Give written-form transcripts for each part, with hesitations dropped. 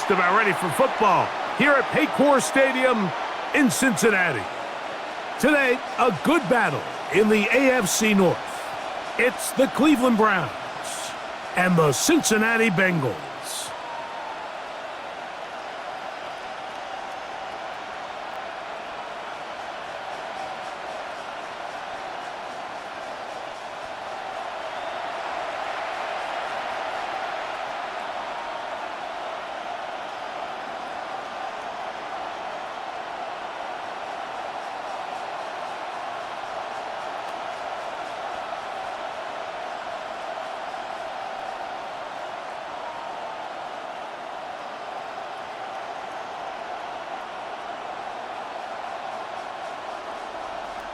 just about ready for football here at Paycor Stadium in Cincinnati. Today, a good battle in the AFC North. It's the Cleveland Browns and the Cincinnati Bengals.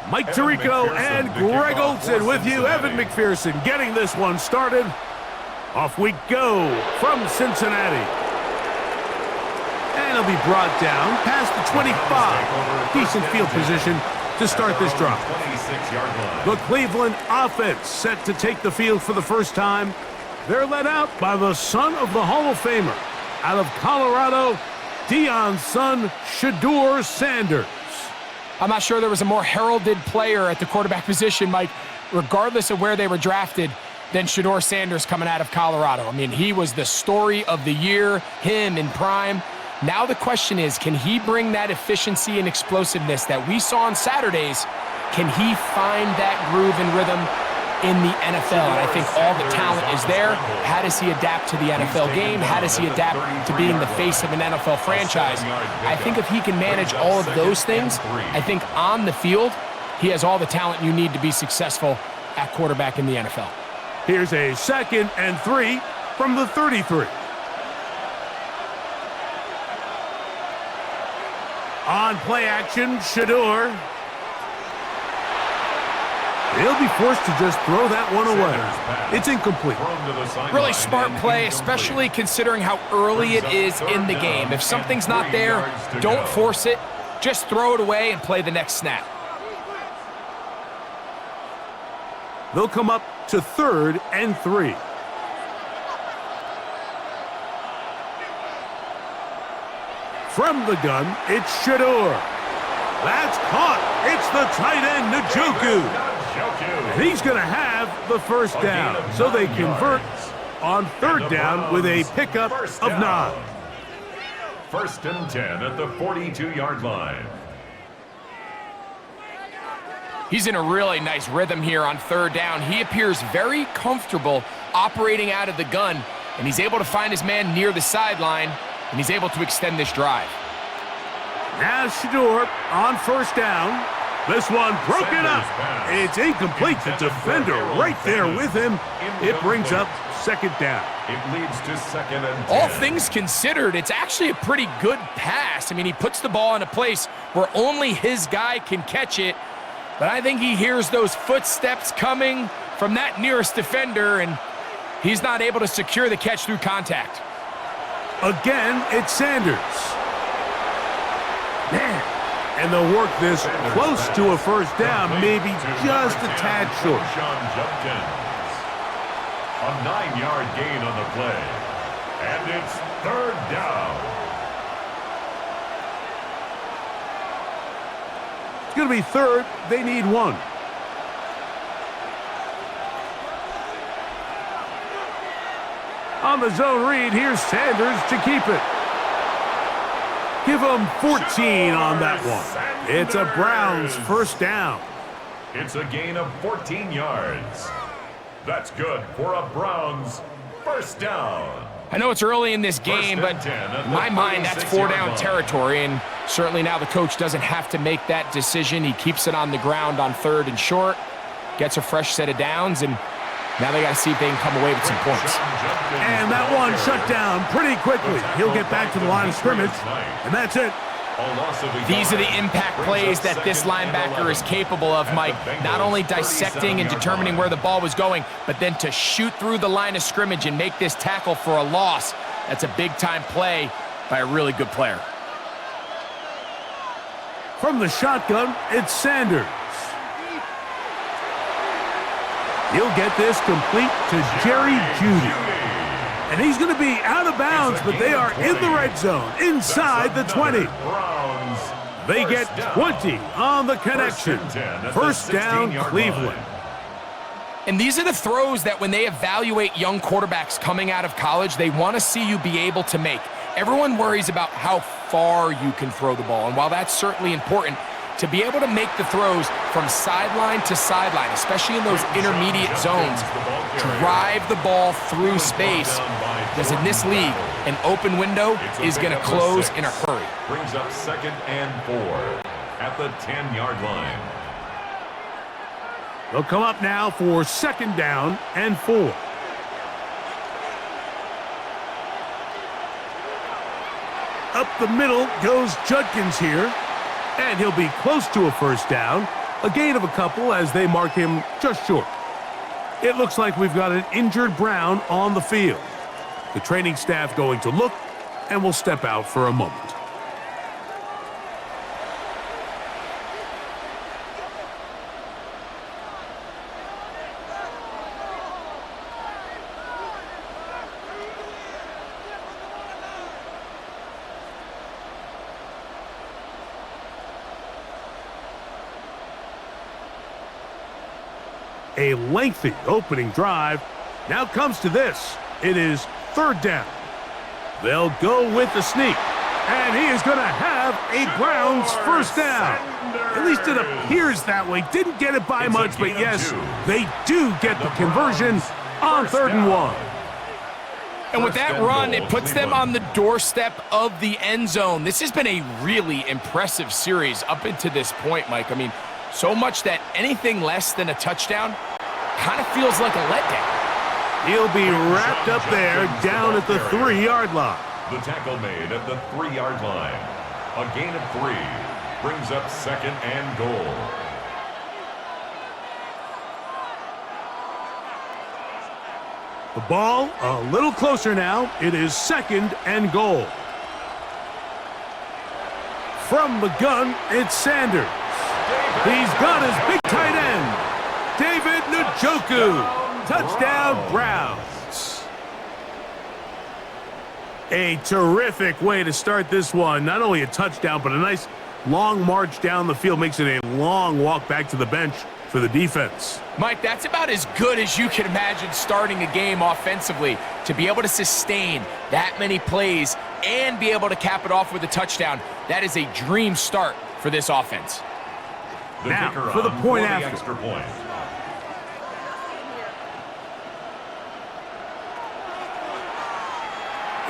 Mike Tirico and Greg Olson with you. Evan McPherson getting this one started. Off we go from Cincinnati. And he'll be brought down past the 25. Decent field position to start this drive. The Cleveland offense set to take the field for the first time. They're led out by the son of the Hall of Famer. Out of Colorado, Deion's son, Shedeur Sanders. I'm not sure there was a more heralded player at the quarterback position, Mike, regardless of where they were drafted, than Shedeur Sanders coming out of Colorado. I mean, he was the story of the year, him in prime. Now the question is, can he bring that efficiency and explosiveness that we saw on Saturdays? Can he find that groove and rhythm in the NFL? And I think all the talent is there. How does he adapt to the NFL game? How does he adapt to being the face of an NFL franchise? I think if he can manage all of those things, I think on the field, he has all the talent you need to be successful at quarterback in the NFL. Here's a 2nd and 3 from the 33. On play action, Shedeur. He'll be forced to just throw that one away. It's incomplete. Really smart play, especially considering how early it is in the game. If something's not there, don't force it. Just throw it away and play the next snap. They'll come up to 3rd and 3. From the gun, it's Shedeur. That's caught. It's the tight end, Njoku. He's going to have the first down, so they convert on 3rd down with a pickup of 9. 1st and 10 at the 42-yard line. He's in a really nice rhythm here on 3rd down. He appears very comfortable operating out of the gun, and he's able to find his man near the sideline, and he's able to extend this drive. Now Shedeur on 1st down. This one broken up. It's incomplete. The defender right there with him. It brings up 2nd down. It leads to 2nd and 10. All things considered, it's actually a pretty good pass. I mean, he puts the ball in a place where only his guy can catch it. But I think he hears those footsteps coming from that nearest defender, and he's not able to secure the catch through contact. Again, it's Sanders. Man. And they'll work this close to a 1st down, maybe just a tad short. A 9-yard gain on the play. And it's 3rd down. It's going to be 3rd. They need 1. On the zone read, here's Sanders to keep it. Give them 14 on that one. It's a Browns 1st down. It's a gain of 14 yards. That's good for a Browns 1st down. I know it's early in this game, but in my mind, that's 4-down territory, and certainly now the coach doesn't have to make that decision. He keeps it on the ground on 3rd and short, gets a fresh set of downs, and now they got to see if they can come away with some points. And that one shut down pretty quickly. He'll get back to the line of scrimmage, and that's it. These are the impact plays that this linebacker is capable of, Mike. Not only dissecting and determining where the ball was going, but then to shoot through the line of scrimmage and make this tackle for a loss. That's a big-time play by a really good player. From the shotgun, it's Sanders. He'll get this complete to Jerry Jeudy. And he's going to be out of bounds, but they are in the red zone, inside the 20. They get 20 on the connection. First down, Cleveland. And these are the throws that when they evaluate young quarterbacks coming out of college, they want to see you be able to make. Everyone worries about how far you can throw the ball, and while that's certainly important, to be able to make the throws from sideline to sideline, especially in those intermediate zones, drive the ball through space, because in this league, an open window is going to close in a hurry. Brings up 2nd and 4 at the 10-yard line. They'll come up now for 2nd down and 4. Up the middle goes Judkins here. And he'll be close to a first down. A gain of a couple as they mark him just short. It looks like we've got an injured Brown on the field. The training staff going to look and will step out for a moment. A lengthy opening drive. Now comes to this. It is 3rd down. They'll go with the sneak. And he is going to have a Browns first down. At least it appears that way. Didn't get it by much, but yes, they do get the conversion on 3rd and 1. And with that run, it puts them on the doorstep of the end zone. This has been a really impressive series up until this point, Mike. I mean, so much that anything less than a touchdown kind of feels like a letdown. He'll be wrapped up there down at the 3-yard line. The tackle made at the 3-yard line. A gain of 3 brings up 2nd and goal. The ball a little closer now. It is 2nd and goal. From the gun, it's Sanders. He's got his big tight end, David Njoku. Touchdown, Browns. A terrific way to start this one. Not only a touchdown, but a nice long march down the field. Makes it a long walk back to the bench for the defense. Mike, that's about as good as you can imagine starting a game offensively. To be able to sustain that many plays and be able to cap it off with a touchdown, that is a dream start for this offense. Now, for the point after. Extra point.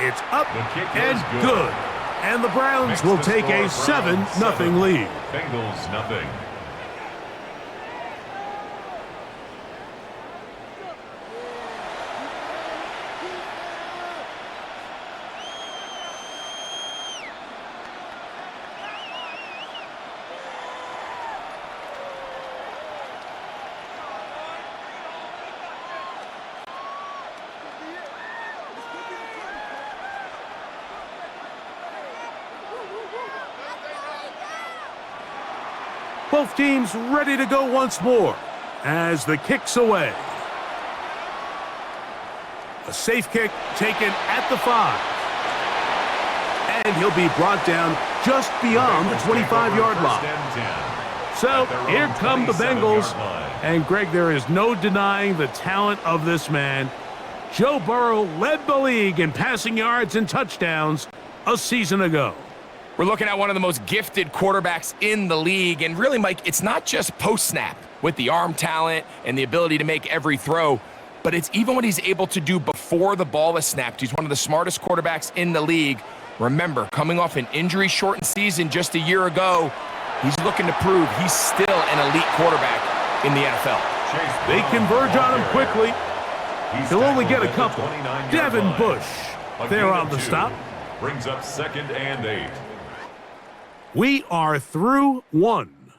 It's up and good. And the Browns will take a 7-0 lead. Bengals nothing. Both teams ready to go once more as the kick's away. A safe kick taken at the 5. And he'll be brought down just beyond the 25-yard line. So here come the Bengals. And Greg, there is no denying the talent of this man. Joe Burrow led the league in passing yards and touchdowns a season ago. We're looking at one of the most gifted quarterbacks in the league. And really, Mike, it's not just post-snap with the arm talent and the ability to make every throw, but it's even what he's able to do before the ball is snapped. He's one of the smartest quarterbacks in the league. Remember, coming off an injury-shortened season just a year ago, he's looking to prove he's still an elite quarterback in the NFL. They converge on him quickly. He'll only get a couple. Devin Bush there on the stop. Brings up 2nd and 8. We are through 1.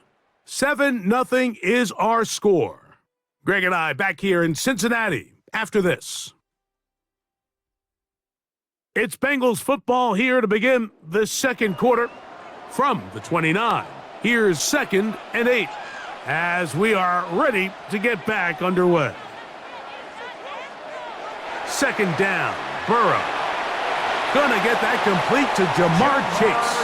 7-0 is our score. Greg and I back here in Cincinnati after this. It's Bengals football here to begin the second quarter. From the 29, here's 2nd and 8 as we are ready to get back underway. 2nd down. Burrow. Gonna get that complete to Jamar Chase.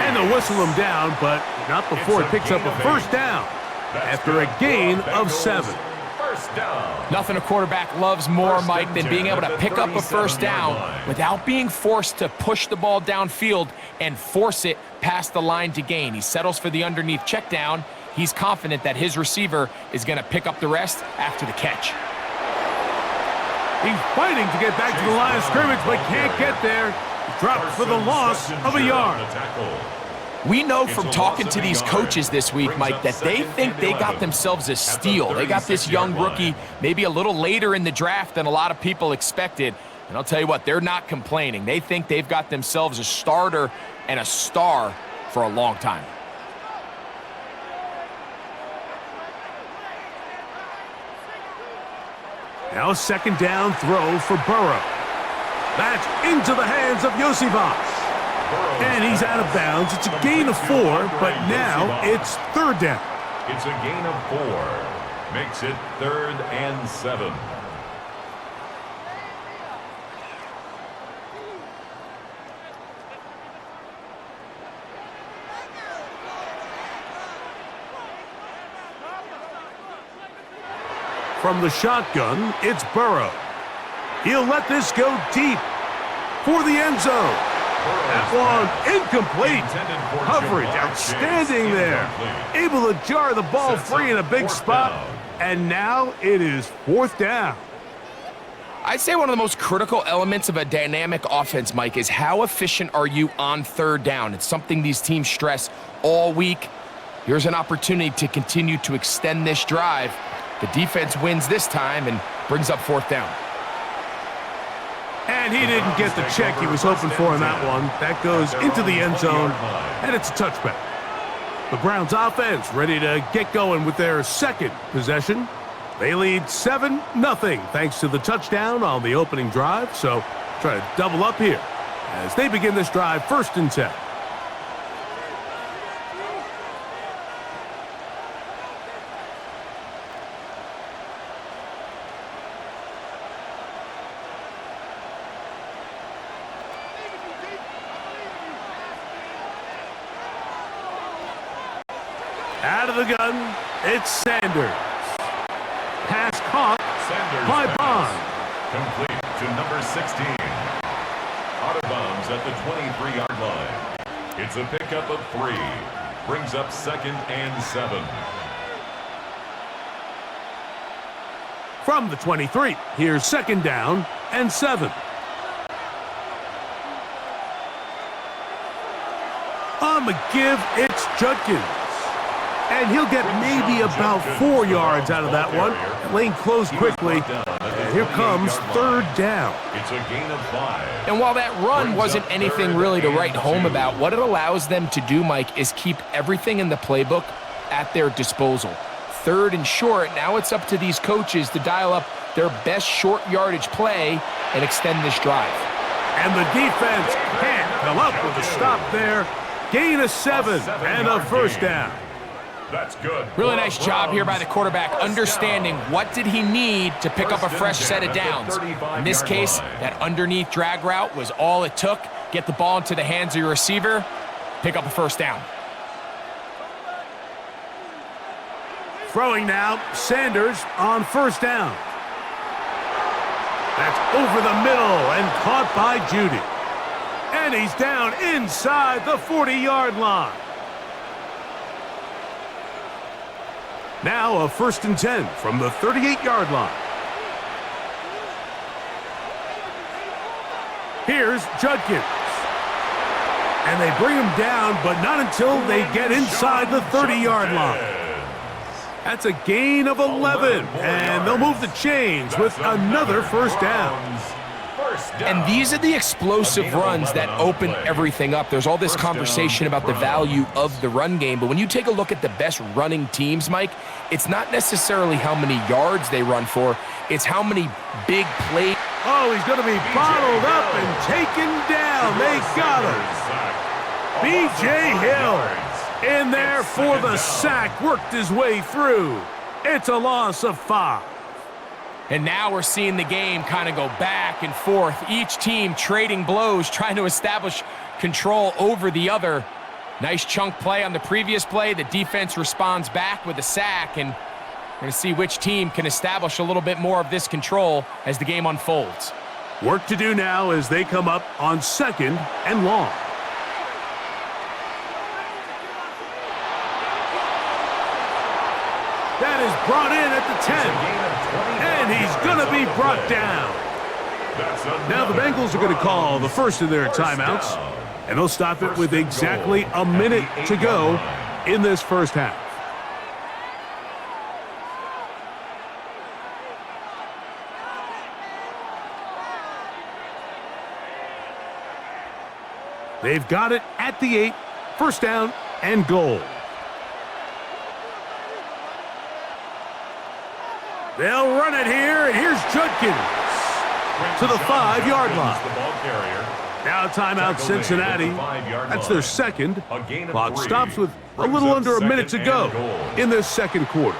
And they'll whistle him down, but not before he picks up a first down after a gain of 7. Nothing a quarterback loves more, Mike, than being able to pick up a first down without being forced to push the ball downfield and force it past the line to gain. He settles for the underneath check down. He's confident that his receiver is going to pick up the rest after the catch. He's fighting to get back to the line of scrimmage, but can't get there. He dropped for the loss of a yard. We know from talking to these coaches this week, Mike, that they think they got themselves a steal. They got this young rookie maybe a little later in the draft than a lot of people expected. And I'll tell you what, they're not complaining. They think they've got themselves a starter and a star for a long time. Now a second down throw for Burrow. That's into the hands of Yosivas. And he's out of bounds. It's a gain of 4, but now it's third down. It's a gain of 4. Makes it 3rd and 7. From the shotgun, it's Burrow. He'll let this go deep for the end zone. That one incomplete. Coverage outstanding there. Able to jar the ball free in a big spot. And now it is 4th down. I'd say one of the most critical elements of a dynamic offense, Mike, is how efficient are you on third down? It's something these teams stress all week. Here's an opportunity to continue to extend this drive. The defense wins this time and brings up 4th down. And he didn't get the check he was hoping for in that one. That goes into the end zone, and it's a touchback. The Browns offense ready to get going with their second possession. They lead 7-0 thanks to the touchdown on the opening drive. So try to double up here as they begin this drive 1st and 10. Out of the gun, it's Sanders. Pass caught by Bond. Complete to number 16. Out of bounds at the 23-yard line. It's a pickup of 3. Brings up 2nd and 7. From the 23, here's 2nd down and 7. On the give, it's Judkins. And he'll get maybe about 4 yards out of that one. Lane closed quickly. And here comes 3rd down. It's a gain of 5. And while that run wasn't anything really to write home about, what it allows them to do, Mike, is keep everything in the playbook at their disposal. 3rd and short, now it's up to these coaches to dial up their best short yardage play and extend this drive. And the defense can't come up with a stop there. Gain of 7 and a 1st down. That's good. Really nice job here by the quarterback, understanding what did he need to pick up a fresh set of downs. In this case, that underneath drag route was all it took. Get the ball into the hands of your receiver, pick up a 1st down. Throwing now, Sanders on 1st down. That's over the middle and caught by Judy. And he's down inside the 40-yard line. Now a 1st and 10 from the 38-yard line. Here's Judkins. And they bring him down, but not until they get inside the 30-yard line. That's a gain of 11, and they'll move the chains with another 1st down. And these are the explosive runs that open everything up. There's all this conversation about the value of the run game, but when you take a look at the best running teams, Mike, it's not necessarily how many yards they run for, it's how many big plays. Oh, he's going to be bottled up and taken down. They got him. B.J. Hill in there for the sack, worked his way through. It's a loss of 5. And now we're seeing the game kind of go back and forth. Each team trading blows, trying to establish control over the other. Nice chunk play on the previous play. The defense responds back with a sack, and we're going to see which team can establish a little bit more of this control as the game unfolds. Work to do now as they come up on 2nd and long. That is brought in at the 10. And he's going to be brought down. Now the Bengals are going to call the first of their timeouts. And they'll stop it with exactly a minute to go in this first half. They've got it at the 8, first down and goal. They'll run it here, and here's Judkins to the 5-yard line. Now timeout Cincinnati. That's their second. Clock stops with a little under a minute to go in this second quarter.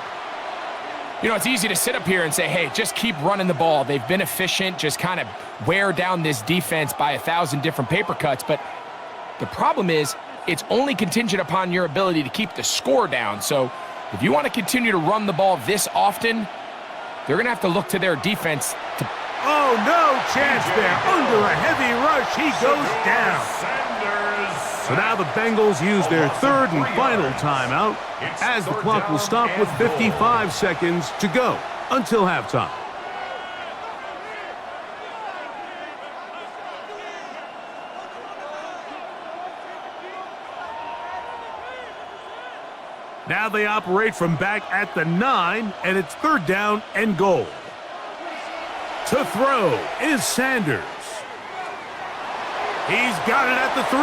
You know, it's easy to sit up here and say, hey, just keep running the ball. They've been efficient, just kind of wear down this defense by 1,000 different paper cuts. But the problem is it's only contingent upon your ability to keep the score down. So if you want to continue to run the ball this often, they're going to have to look to their defense to... Oh, no chance there. Under a heavy rush, he goes down. So now the Bengals use their third and final timeout as the clock will stop with 55 seconds to go until halftime. Now they operate from back at the 9, and it's third down and goal. To throw is Sanders. He's got it at the 3.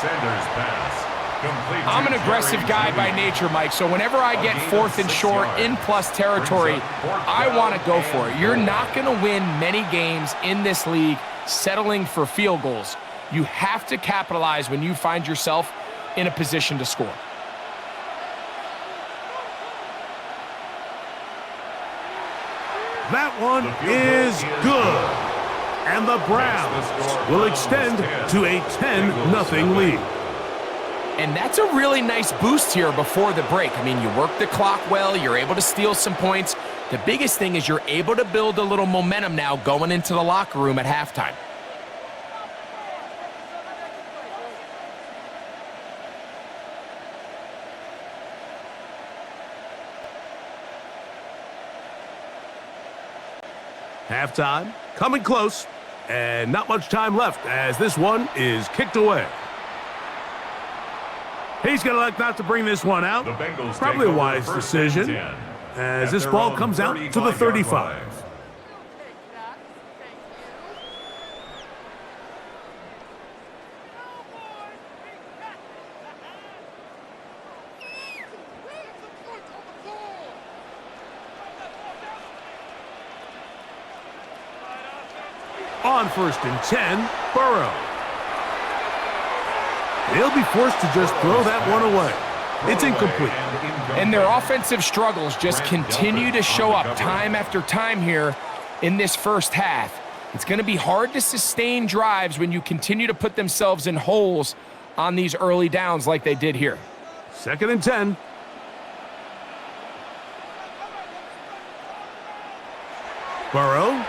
Sanders pass. Complete. I'm an aggressive guy by nature, Mike, so whenever I get 4th and short in plus territory, I want to go for it. You're not going to win many games in this league settling for field goals. You have to capitalize when you find yourself in a position to score. That one is good. And the Browns will extend to a 10-0 lead. And that's a really nice boost here before the break. I mean, you work the clock well, you're able to steal some points. The biggest thing is you're able to build a little momentum now going into the locker room at halftime. Halftime, coming close, and not much time left as this one is kicked away. He's going to elect not to bring this one out. Probably a wise decision as this ball comes out to the 35. On 1st and 10, Burrow. He'll be forced to just throw that one away. It's incomplete. And their offensive struggles just continue to show up time after time here in this first half. It's going to be hard to sustain drives when you continue to put themselves in holes on these early downs like they did here. 2nd and 10. Burrow.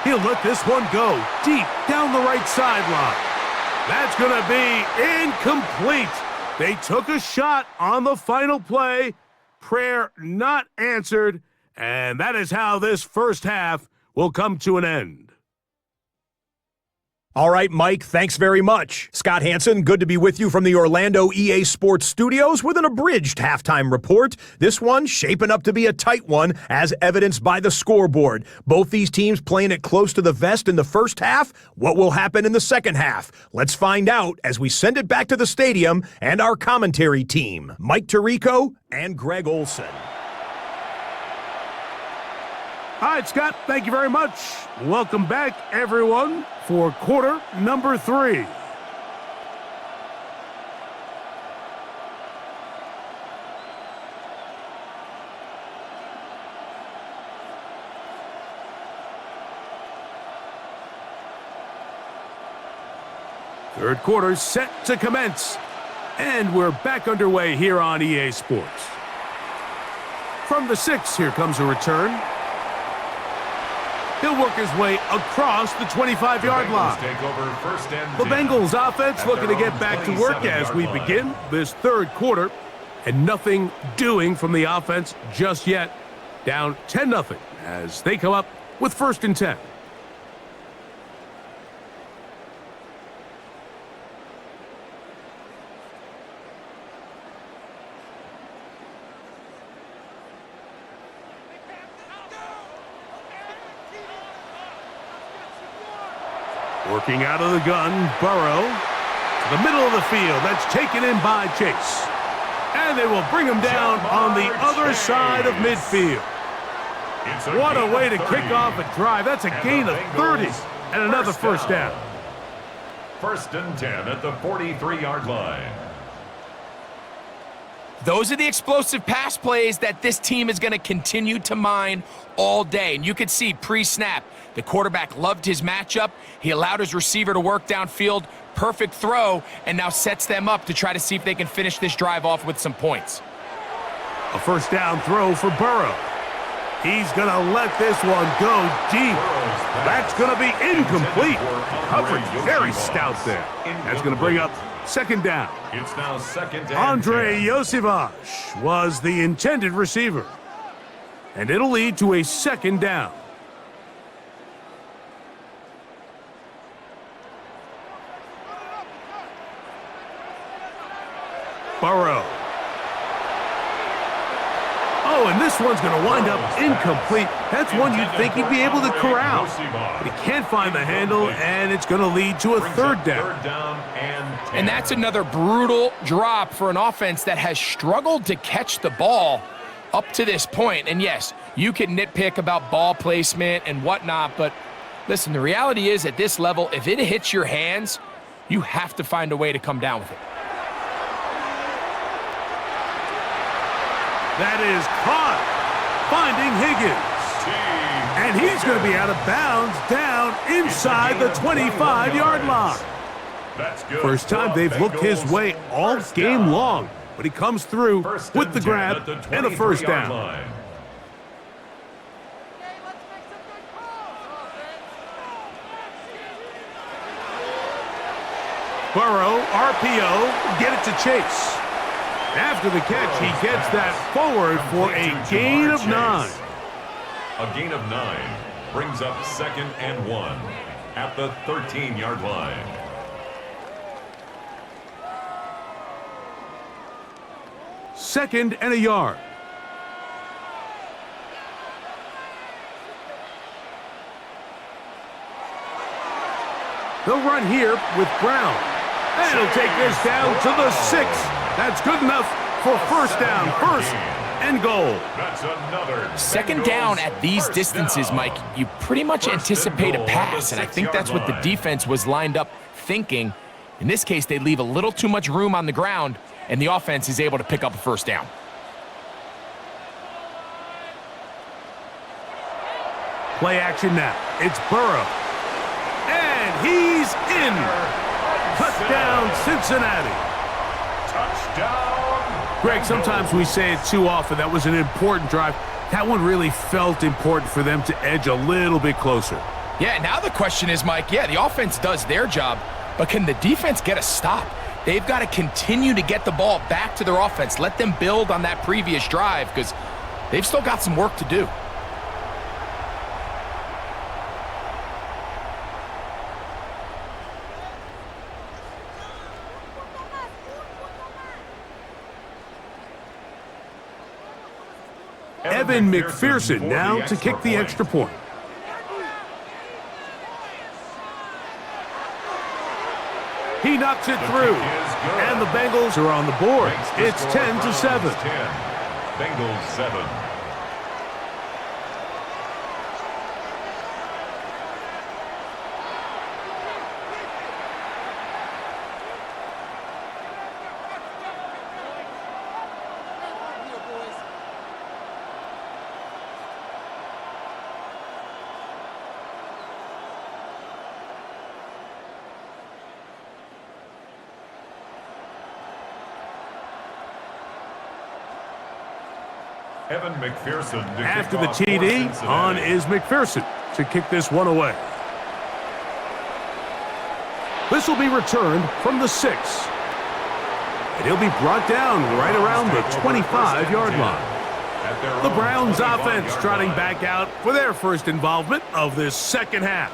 He'll let this one go deep down the right sideline. That's going to be incomplete. They took a shot on the final play. Prayer not answered. And that is how this first half will come to an end. All right, Mike, thanks very much. Scott Hansen, good to be with you from the Orlando EA Sports Studios with an abridged halftime report. This one shaping up to be a tight one, as evidenced by the scoreboard. Both these teams playing it close to the vest in the first half. What will happen in the second half? Let's find out as we send it back to the stadium and our commentary team, Mike Tirico and Greg Olson. All right, Scott, thank you very much. Welcome back, everyone, for quarter number 3. Third quarter set to commence. And we're back underway here on EA Sports. From the 6, here comes a return. He'll work his way across the 25-yard line. The Bengals offense looking to get back to work as we begin this third quarter. And nothing doing from the offense just yet. Down 10-0 as they come up with 1st and 10. Working out of the gun, Burrow. To the middle of the field. That's taken in by Chase. And they will bring him down on the other side of midfield. What a way to kick off a drive. That's a gain of 30 and another first down. 1st and 10 at the 43-yard line. Those are the explosive pass plays that this team is going to continue to mine all day. And you could see pre-snap, the quarterback loved his matchup. He allowed his receiver to work downfield. Perfect throw, and now sets them up to try to see if they can finish this drive off with some points. A first down throw for Burrow. He's going to let this one go deep. That's going to be incomplete. Coverage very stout there. That's going to bring up 2nd down. It's now 2nd and Andre 10. Yosivas was the intended receiver. And it'll lead to a 2nd down. Burrow. Oh, and this one's going to wind up incomplete. That's one you'd think he'd be able to corral. But he can't find the handle, and it's going to lead to a 3rd down. And that's another brutal drop for an offense that has struggled to catch the ball up to this point. And yes, you can nitpick about ball placement and whatnot, but listen, the reality is at this level, if it hits your hands, you have to find a way to come down with it. That is caught, finding Higgins. And he's going to be out of bounds down inside the 25-yard line. First time they've looked his way all game long, but he comes through with the grab and a 1st down. Burrow, RPO, get it to Chase. After the catch, he gets that forward for a gain of 9. A gain of 9 brings up 2nd and 1 at the 13-yard line. Second and a yard. They'll run here with Brown. And he'll take this down to the 6. That's good enough for 1st down, 1st and goal. That's another 2nd down at these distances, Mike, you pretty much anticipate a pass, and I think that's what the defense was lined up thinking. In this case, they leave a little too much room on the ground, and the offense is able to pick up a 1st down. Play action now. It's Burrow. And he's in. Touchdown, Cincinnati. touchdown. Greg, sometimes we say it too often. That was an important drive. That one really felt important for them to edge a little bit closer. Yeah, now the question is, Mike, the offense does their job, but can the defense get a stop? They've got to continue to get the ball back to their offense. Let them build on that previous drive because they've still got some work to do. Evan McPherson now to kick the extra point. He knocks it through, and the Bengals are on the board. It's 10-7. Bengals 7. Evan McPherson to After kick the off for TD, Cincinnati. on is McPherson to kick this one away. This will be returned from the 6. And he'll be brought down right around the 25-yard line. The Browns offense trotting back out for their first involvement of this second half.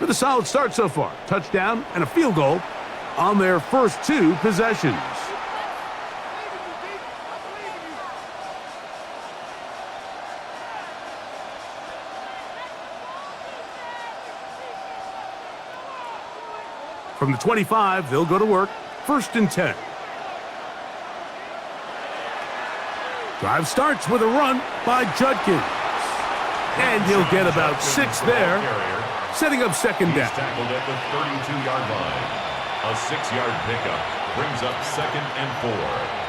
With a solid start so far. Touchdown and a field goal on their first 2 possessions. From the 25, they'll go to work. 1st and 10. Drive starts with a run by Judkins. And he'll get about 6 there, setting up second down. He's tackled at the 32-yard line. A 6-yard pickup brings up 2nd and 4.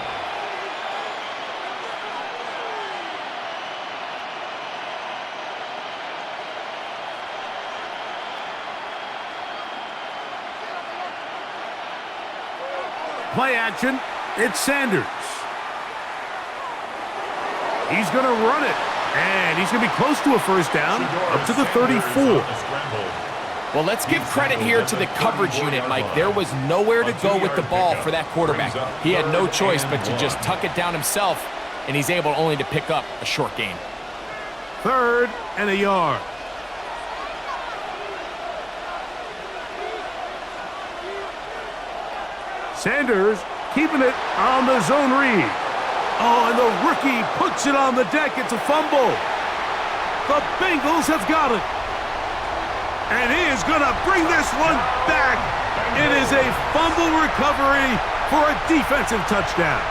Play action. It's Sanders. He's going to run it. And he's going to be close to a first down, up to the 34. Well, let's give credit here to the coverage unit, Mike. There was nowhere to go with the ball for that quarterback. He had no choice but to just tuck it down himself, and he's able only to pick up a short gain. 3rd and a yard. Sanders keeping it on the zone read. Oh, and the rookie puts it on the deck. It's a fumble. The Bengals have got it. And he is going to bring this one back. It is a fumble recovery for a defensive touchdown.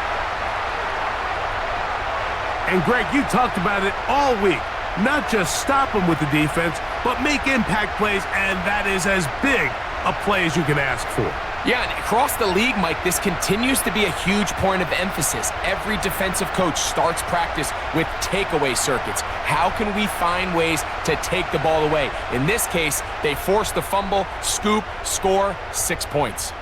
And Greg, you talked about it all week. Not just stop them with the defense, but make impact plays, and that is as big a play as you can ask for. Yeah, and across the league, Mike, this continues to be a huge point of emphasis. Every defensive coach starts practice with takeaway circuits. How can we find ways to take the ball away? In this case, they force the fumble, scoop, score, 6 points.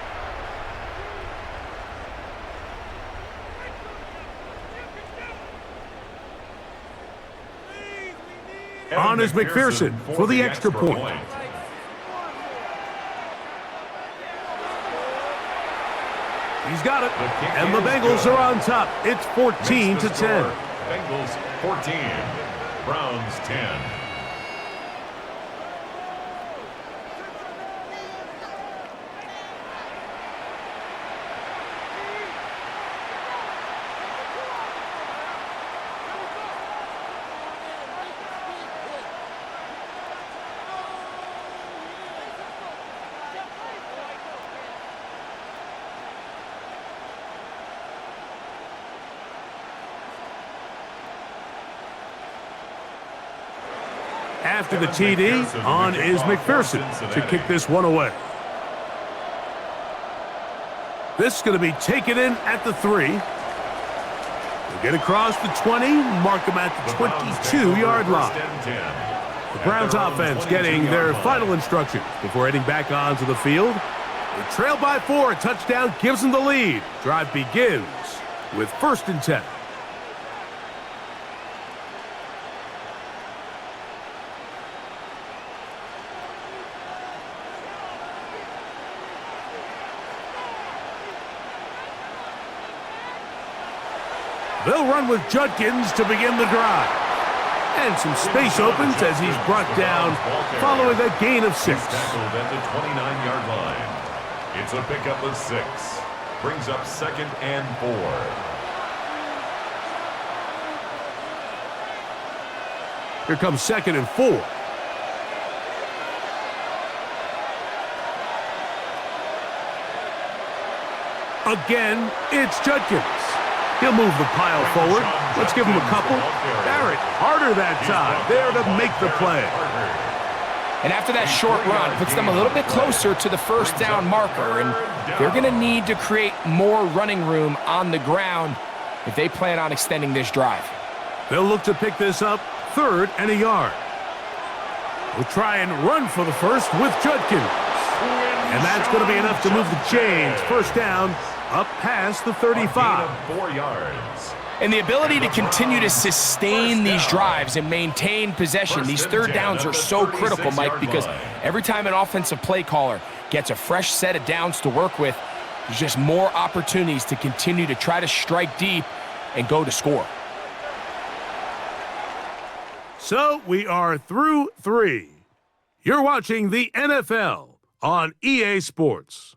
On is McPherson for the extra point. He's got it, and the Bengals are on top. It's 14-10. Bengals 14, Browns 10. After the TD, on is McPherson to kick this one away. This is going to be taken in at the 3. We'll get across the 20, mark them at the 22-yard line. The Browns offense getting their final instructions before heading back onto the field. They trail by 4, a touchdown gives them the lead. Drive begins with 1st and 10. They'll run with Judkins to begin the drive. And some space opens as he's brought down following a gain of 6. He's tackled at the 29-yard line. It's a pickup of 6. Brings up 2nd and 4. Here comes 2nd and 4. Again, it's Judkins. He'll move the pile forward. Let's give him a couple. Barrett, harder that time. There to make the play. And after that short run, puts them a little bit closer to the first down marker. And they're going to need to create more running room on the ground if they plan on extending this drive. They'll look to pick this up 3rd and a yard. We'll try and run for the first with Judkins. And that's going to be enough to move the chains. First down, up past the 35. 4 yards. And the ability to continue to sustain these drives and maintain possession, these third downs are so critical, Mike, because every time an offensive play caller gets a fresh set of downs to work with, there's just more opportunities to continue to try to strike deep and go to score. So we are through 3. You're watching the NFL on EA Sports.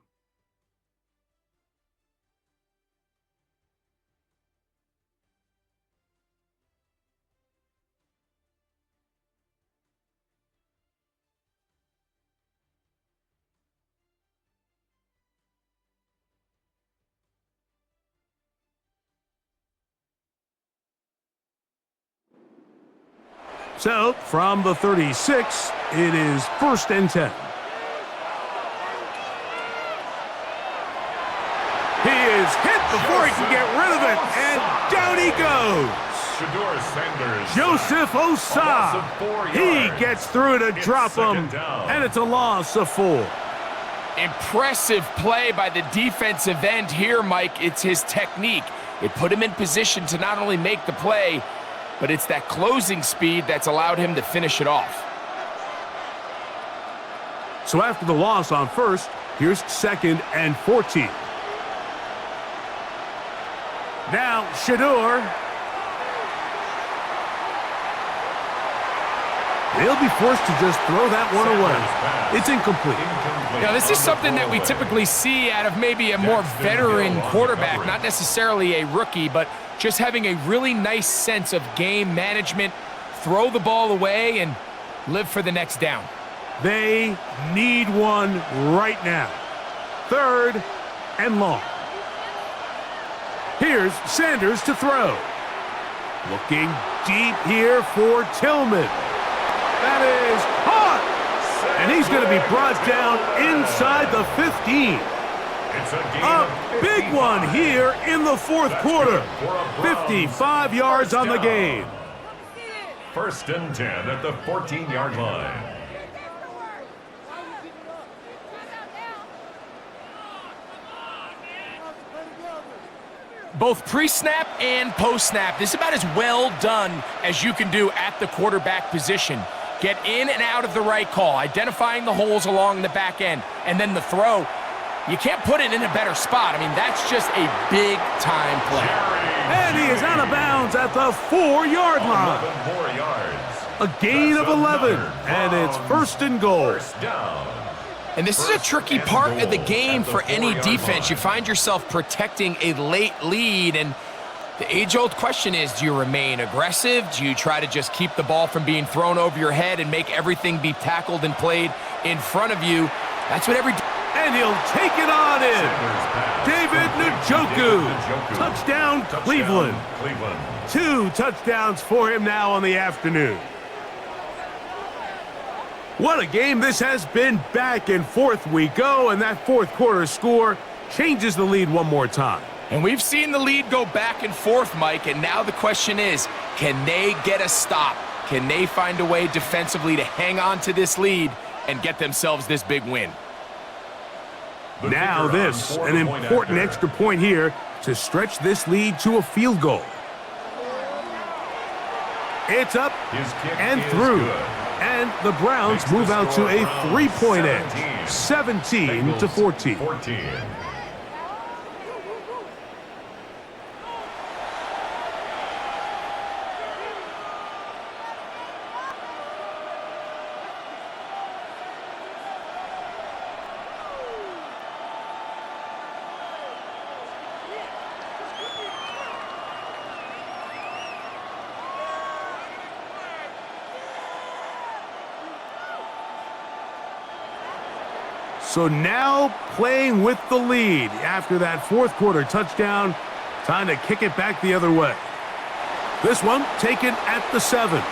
So, from the 36, it is 1st and 10. He is hit before he can get rid of it, and down he goes. Joseph Osai. He gets through to drop him, and it's a loss of 4. Impressive play by the defensive end here, Mike. It's his technique. It put him in position to not only make the play, but it's that closing speed that's allowed him to finish it off. So after the loss on 1st, here's 2nd and 14. Now, Shador. They'll be forced to just throw that one away. It's incomplete. Now, this is something that we typically see out of maybe a more veteran quarterback, not necessarily a rookie, but just having a really nice sense of game management, throw the ball away, and live for the next down. They need one right now. 3rd and long. Here's Sanders to throw. Looking deep here for Tillman. That is caught! And he's going to be brought down inside the 15. A big one here in the 4th quarter. 55 yards on the game. 1st and 10 at the 14-yard line. Both pre-snap and post-snap, this is about as well done as you can do at the quarterback position. Get in and out of the right call, identifying the holes along the back end, and then the throw. You can't put it in a better spot. I mean, that's just a big-time play. And he is out of bounds at the 4-yard line. 4 yards. A gain of 11, and it's 1st and goal. First down. And this is a tricky part of the game for any defense. You find yourself protecting a late lead, and the age-old question is, do you remain aggressive? Do you try to just keep the ball from being thrown over your head and make everything be tackled and played in front of you? That's what every... And he'll take it on in. David Njoku. Touchdown, Cleveland. 2 touchdowns for him now on the afternoon. What a game this has been. Back and forth we go, and that 4th quarter score changes the lead one more time. And we've seen the lead go back and forth, Mike, and now the question is, can they get a stop? Can they find a way defensively to hang on to this lead and get themselves this big win? Now this, an important extra point here to stretch this lead to a field goal. It's up and through. And the Browns move out to a 3-point edge, 17-14. So now playing with the lead after that 4th quarter touchdown. Time to kick it back the other way. This one taken at the 7.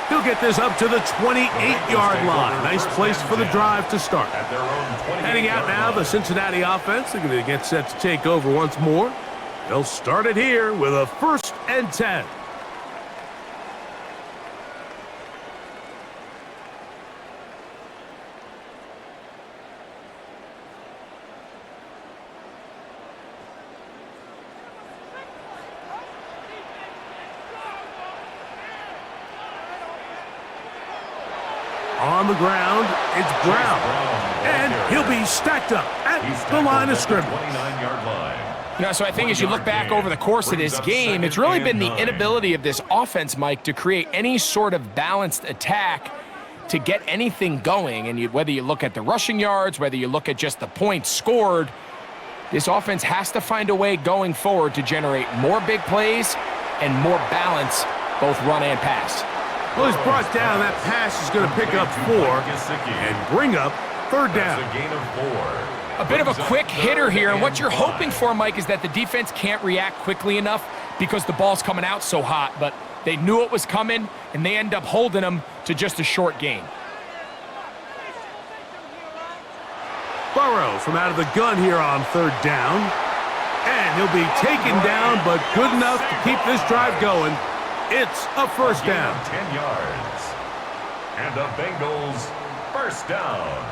He'll get this up to the 28-yard line. Nice place for the drive to start. Heading out now, the Cincinnati offense. They're going to get set to take over once more. They'll start it here with a 1st and 10. on the ground. It's Brown. And he'll be stacked up at the line of scrimmage. 29-yard line. You know, so I think as you look back over the course of this game, it's really been the inability of this offense, Mike, to create any sort of balanced attack to get anything going. And whether you look at the rushing yards, whether you look at just the points scored, this offense has to find a way going forward to generate more big plays and more balance, both run and pass. Well, he's brought down. That pass is going to pick up 4 and bring up third down. That's a gain of 4. A bit of a quick hitter here, and what you're hoping for, Mike, is that the defense can't react quickly enough because the ball's coming out so hot, but they knew it was coming, and they end up holding them to just a short gain. Burrow from out of the gun here on third down. And he'll be taken down, but good enough to keep this drive going. It's a first down. 10 yards. And the Bengals first down.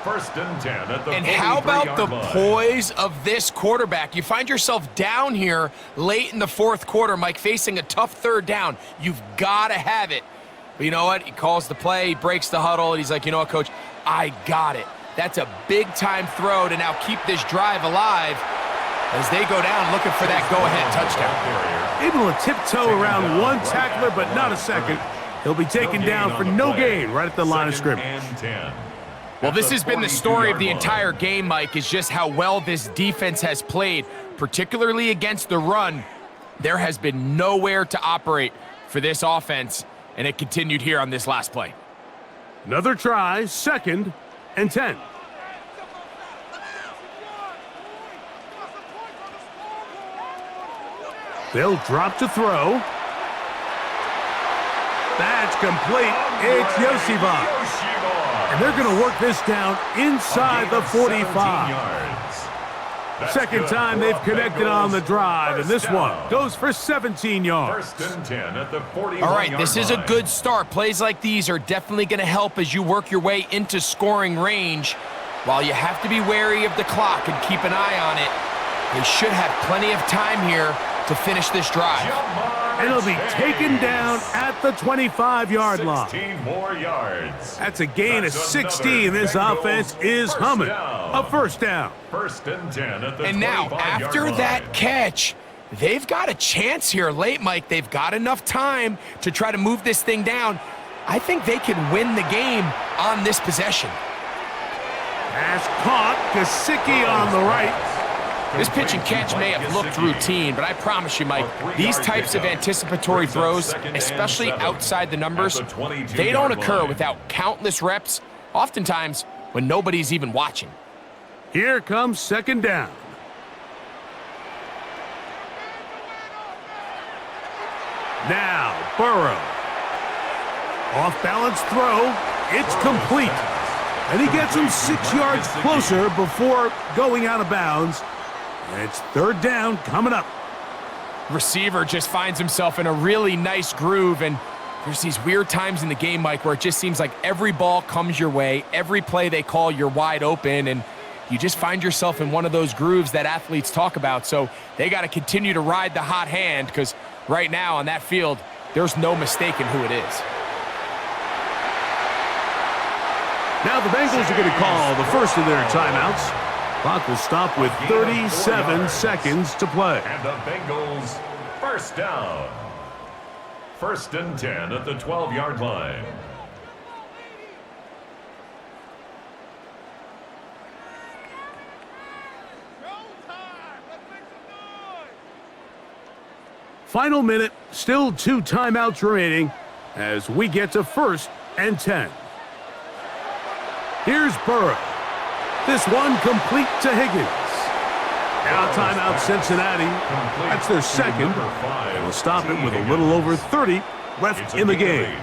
First and 10 at the 43-yard line. And how about the poise of this quarterback? You find yourself down here late in the fourth quarter, Mike, facing a tough third down. You've got to have it. But you know what? He calls the play, he breaks the huddle, and he's like, you know what, Coach? I got it. That's a big-time throw to now keep this drive alive as they go down looking for that go-ahead touchdown. Able to tiptoe around one tackler, but not a second. He'll be taken down for no gain right at the line of scrimmage. Well, this has been the story of the entire game, Mike, is just how well this defense has played, particularly against the run. There has been nowhere to operate for this offense, and it continued here on this last play. Another try, second and 10. They'll drop to throw. That's complete. It's Yoshiva. And they're going to work this down inside the 45. Second time they've connected on the drive, and this one goes for 17 yards. First and 10 at the 41-yard line. All right, this is a good start. Plays like these are definitely going to help as you work your way into scoring range. While you have to be wary of the clock and keep an eye on it, they should have plenty of time here to finish this drive. And it'll be taken down at the 25-yard line. 16 more yards. That's a gain of 16. This offense is humming. A first down. First and 10 at the 25-yard line. And now, after that catch, they've got a chance here late, Mike. They've got enough time to try to move this thing down. I think they can win the game on this possession. Pass caught. Gesicki on the right. This pitch and catch may have looked routine, but I promise you, Mike, these types of anticipatory throws, especially outside the numbers, they don't occur without countless reps, oftentimes when nobody's even watching. Here comes second down. Now, Burrow. Off-balance throw. It's complete. And he gets him 6 yards closer before going out of bounds. And it's third down coming up. Receiver just finds himself in a really nice groove, and there's these weird times in the game, Mike, where it just seems like every ball comes your way, every play they call, you're wide open, and you just find yourself in one of those grooves that athletes talk about. So they got to continue to ride the hot hand, because right now on that field, there's no mistaking who it is. Now the Bengals are going to call the first of their timeouts. Clock will stop with 37 seconds to play. And the Bengals first down. First and 10 at the 12-yard line. Final minute, still 2 timeouts remaining as we get to first and 10. Here's Burrow. This one complete to Higgins. Now timeout Cincinnati. That's their second. And we'll stop it with a little over 30 left in the game.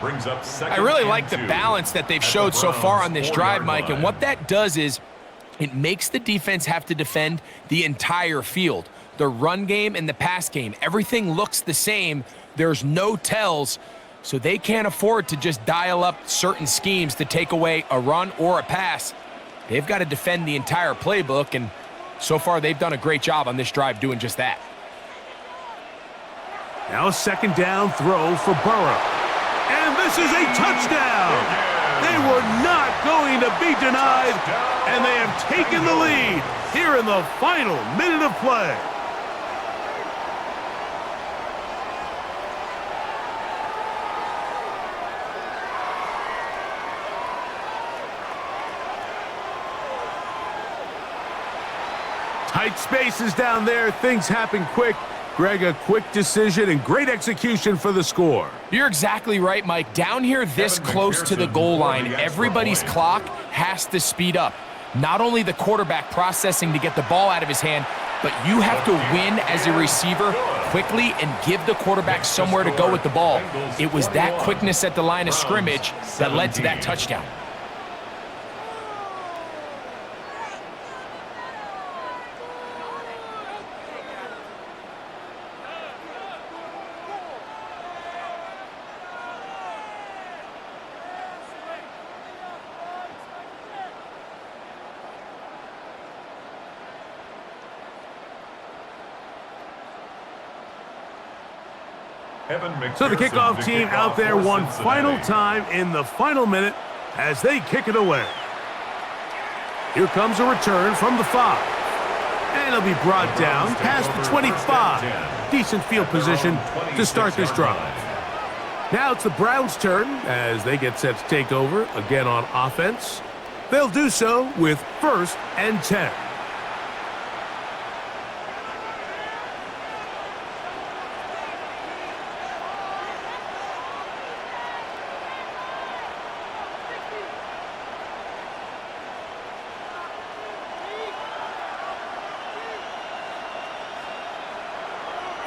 I really like the balance that they've showed so far on this drive, Mike, and what that does is it makes the defense have to defend the entire field. The run game and the pass game, everything looks the same. There's no tells, so they can't afford to just dial up certain schemes to take away a run or a pass. They've got to defend the entire playbook, and so far they've done a great job on this drive doing just that. Now a second down throw for Burrow. And And this is a touchdown. They were not going to be denied, and they have taken the lead here in the final minute of play. Tight spaces down there. Things happen quick. Greg, a quick decision and great execution for the score. You're exactly right, Mike. Down here this close to the goal line, everybody's clock has to speed up. Not only the quarterback processing to get the ball out of his hand, but you have to win as a receiver quickly and give the quarterback somewhere to go with the ball. It was that quickness at the line of scrimmage that led to that touchdown. So the kickoff team out there one final time in the final minute as they kick it away. Here comes a return from the 5. And it'll be brought down past the 25. Decent field position to start this drive. Now it's the Browns' turn as they get set to take over again on offense. They'll do so with 1st and 10.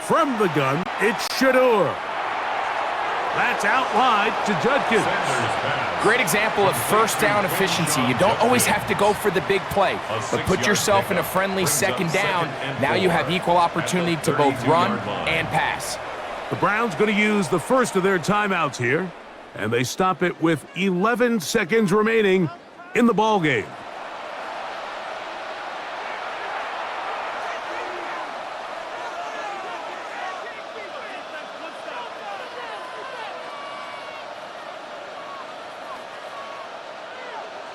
From the gun, it's Shador. That's out wide to Judkins. Great example of first down efficiency. You don't always have to go for the big play, but put yourself in a friendly second down. Now you have equal opportunity to both run and pass. The Browns going to use the first of their timeouts here, and they stop it with 11 seconds remaining in the ball game.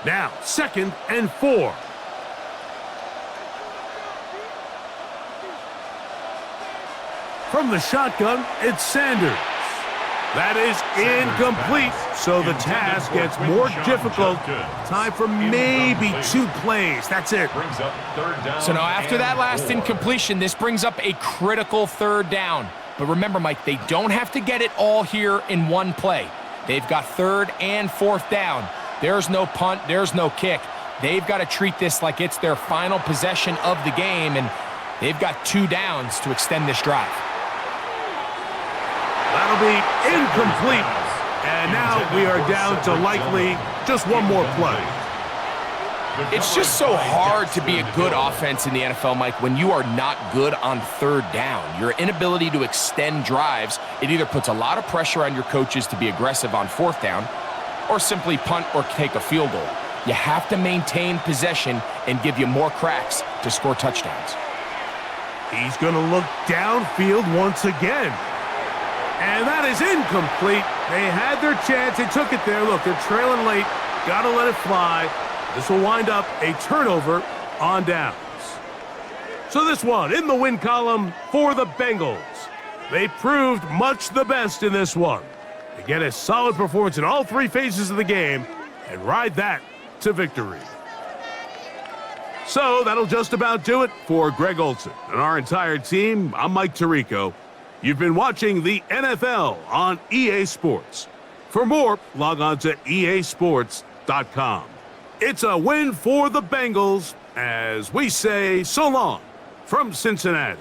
Now, 2nd and 4. From the shotgun, it's Sanders. That is incomplete, so the task gets more difficult. Time for maybe 2 plays. That's it. So now after that last incompletion, this brings up a critical 3rd down. But remember, Mike, they don't have to get it all here in one play. They've got 3rd and 4th down. There's no punt, there's no kick. They've got to treat this like it's their final possession of the game, and they've got 2 downs to extend this drive. That'll be incomplete. And now we are down to likely just one more play. It's just so hard to be a good offense in the NFL, Mike, when you are not good on 3rd down. Your inability to extend drives, it either puts a lot of pressure on your coaches to be aggressive on 4th down, or simply punt or take a field goal. You have to maintain possession and give you more cracks to score touchdowns. He's going to look downfield once again. And that is incomplete. They had their chance. They took it there. Look, they're trailing late. Got to let it fly. This will wind up a turnover on downs. So this one in the win column for the Bengals. They proved much the best in this one. They get a solid performance in all 3 phases of the game and ride that to victory. So that'll just about do it for Greg Olson and our entire team. I'm Mike Tirico. You've been watching the NFL on EA Sports. For more, log on to easports.com. It's a win for the Bengals as we say so long from Cincinnati.